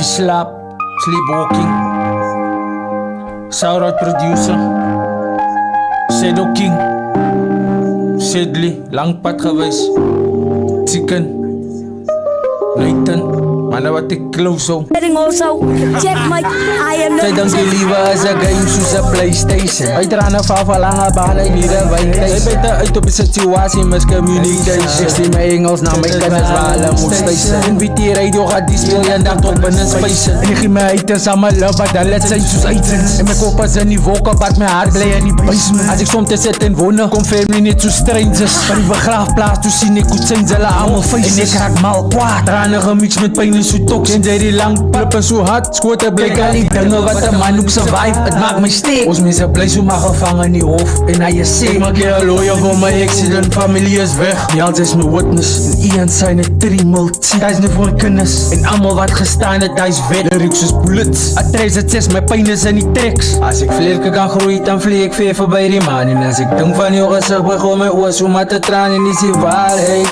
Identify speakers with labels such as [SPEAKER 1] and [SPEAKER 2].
[SPEAKER 1] Wie slaapt? Sleepwalking. Shout out producer. Shadow King. Sidley, lang pad geweest. Chicken. Nathan. Mana wat ik close zo.
[SPEAKER 2] Also, check my I am
[SPEAKER 1] Zij
[SPEAKER 2] not
[SPEAKER 1] dank jullie was a game zoals a PlayStation. Uiteraard van lange banen niet een wijntijd. Zij bent uit op een situatie met communication. 16 mijn Engels naar mijn kennis halen moet steeds. NVT radio gaat die speel je dag op in een space. En ik geef me eten samen love, maar dan let zijn zoals items. En mijn kop is in die wolken, wat mijn hart blij in die basement. Als ik soms te zit en wonen, kom family niet zo strangers. Maar die begraafplaats, toen zie ik goed zijn, ze laten allemaal faces. En ik raak mal kwaad, tranen gemixt met pijn en zo tox. En zij die lang pluppen zo hard, squatten blik al die dingen wat een man ook survive. Het maakt mij steek. Ons mensen blij zo maar gevangen in die hoofd en naar je zee. Maar keer een lawyer voor mijn accident, familie is weg. Jans is mijn witness, en Ian zijn het 3 multi. Hij is nu voor kennis, en allemaal wat gestaan het, hij is wet. De ruks is bullets, het 3 het 6, mijn pijn is in die tracks. Als ik vleerke kan groeien, dan vlieg ik ver voorbij die man. En als ik denk van je gezicht, begon mijn oor zo maar te tranen, is die waarheid.